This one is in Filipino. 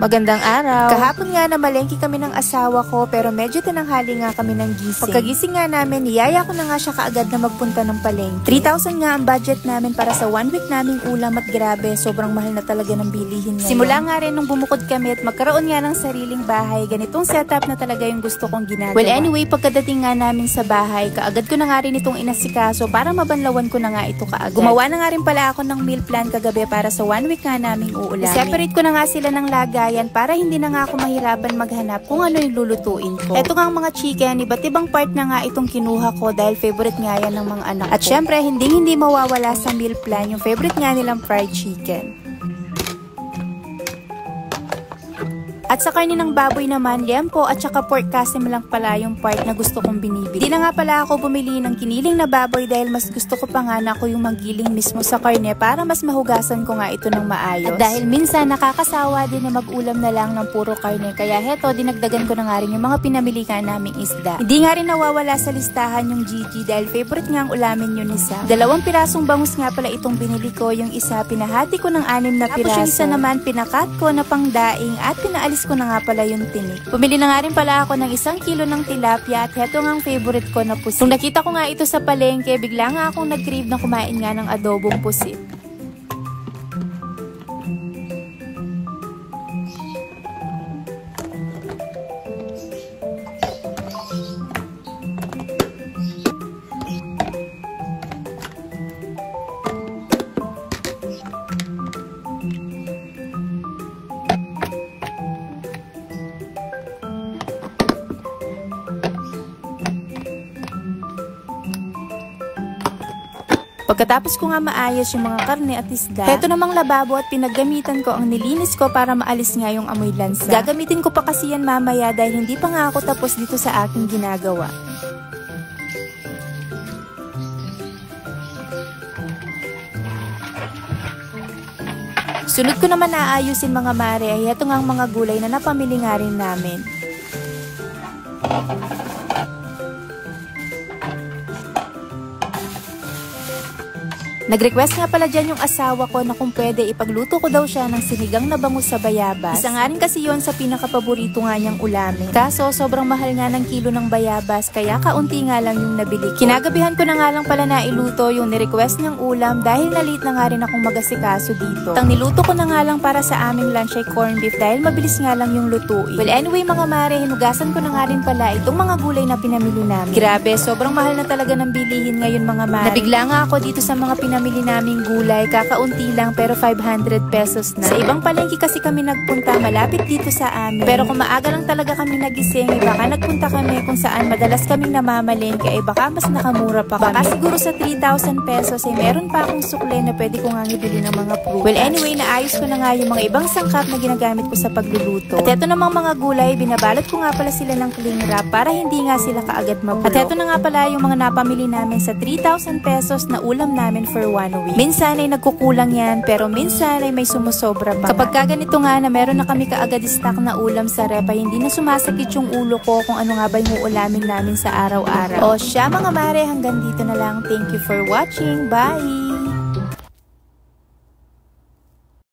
Magandang araw. Kahapon nga namalengke kami ng asawa ko pero medyo tinanghali nga kami ng gising. Pagkagising nga namin, niyaya ko na nga siya kaagad na magpunta ng palengke. 3,000 nga ang budget namin para sa 1 week naming ulam at grabe, sobrang mahal na talaga ng bilihin ngayon. Simula nga rin nung bumukod kami at magkaroon nga ng sariling bahay, ganitong setup na talaga yung gusto kong ginagawa. Well anyway, pagkadating nga namin sa bahay, kaagad ko na nga rin itong inasikaso para mabanlawan ko na nga ito kaagad. Gumawa na nga rin pala ako ng meal plan kagabi para sa 1 week nga naming uulamin. Separate ko na nga sila ng lagayan para hindi na nga ako mahirapan maghanap kung ano yung lulutuin ko. Ito nga ang mga chicken, iba't ibang part na nga itong kinuha ko dahil favorite nga yan ng mga anak ko. At syempre, hindi mawawala sa meal plan yung favorite nga nilang fried chicken. At sa karne ng baboy naman, liempo at saka pork kasim lang pala yung part na gusto kong binibili. Di na nga pala ako bumili ng kiniling na baboy dahil mas gusto ko pa nga na ako yung magiling mismo sa karne para mas mahugasan ko nga ito ng maayos. At dahil minsan nakakasawa din na mag-ulam na lang ng puro karne, kaya heto, dinagdagan ko na nga rin yung mga pinamili ka naming isda. Hindi nga rin nawawala sa listahan yung Gigi dahil favorite nga ang ulamin yun isa. 2 pirasong bangus nga pala itong binili ko, yung isa pinahati ko ng 6 na piraso. Tapos yung isa naman pinakat ko na pangdaing at pinaalis ko na nga pala yung tinik. Pumili na nga rin pala ako ng 1 kilo ng tilapia at heto nga ang favorite ko na pusit. Kung nakita ko nga ito sa palengke, bigla nga akong nag-crave na kumain nga ng adobong pusit. Pagkatapos ko nga maayos yung mga karne at isda, heto namang lababo at pinaggamitan ko ang nilinis ko para maalis nga yung amoy lansa. Gagamitin ko pa kasi yan mamaya dahil hindi pa nga ako tapos dito sa aking ginagawa. Sunod ko naman naayusin mga mare ay heto nga ang mga gulay na napamili nga rin namin. Nag-request nga pala dyan yung asawa ko na kung pwede ipagluto ko daw siya ng sinigang na bangus sa bayabas. Isa nga rin kasi yon sa pinakapaborito nga niyang ulamin. Kaso sobrang mahal nga ng kilo ng bayabas kaya kaunti nga lang yung nabili ko. Kinagabihan ko na nga lang pala na iluto yung ni-request niyang ulam dahil nalit na nga rin akong magasikaso dito. Ang niluto ko na nga lang para sa aming lunch ay corned beef dahil mabilis nga lang yung lutuin. Well anyway mga mare, hinugasan ko na nga rin pala itong mga gulay na pinamili namin. Grabe, sobrang mahal na talaga ng bilihin ngayon mga mare. Nabigla nga ako dito sa mga pinamili naming gulay, kakaunti lang pero 500 pesos na. Sa ibang palengke kasi kami nagpunta malapit dito sa amin. Pero kung maaga lang talaga kami nagising, baka nagpunta kami kung saan madalas kaming namamalengke ay baka mas nakamura pa kami. Baka siguro sa 3,000 pesos ay meron pa akong sukle na pwede ko nga ibili ng mga prutas. Well anyway, naayos ko na nga yung mga ibang sangkap na ginagamit ko sa pagluluto. At eto namang mga gulay, binabalot ko nga pala sila ng cling wrap para hindi nga sila kaagad mabulok. At eto na nga pala yung mga napamili namin sa 3,000 pesos na ulam namin for 1 week. Minsan ay nagkukulang yan, pero minsan ay may sumusobra pa. Kapag kaganito nga na meron na kami kaagad stock na ulam sa rep, ay hindi na sumasakit yung ulo ko kung ano nga ba yung uulamin namin sa araw-araw. O siya mga mare, hanggang dito na lang. Thank you for watching. Bye!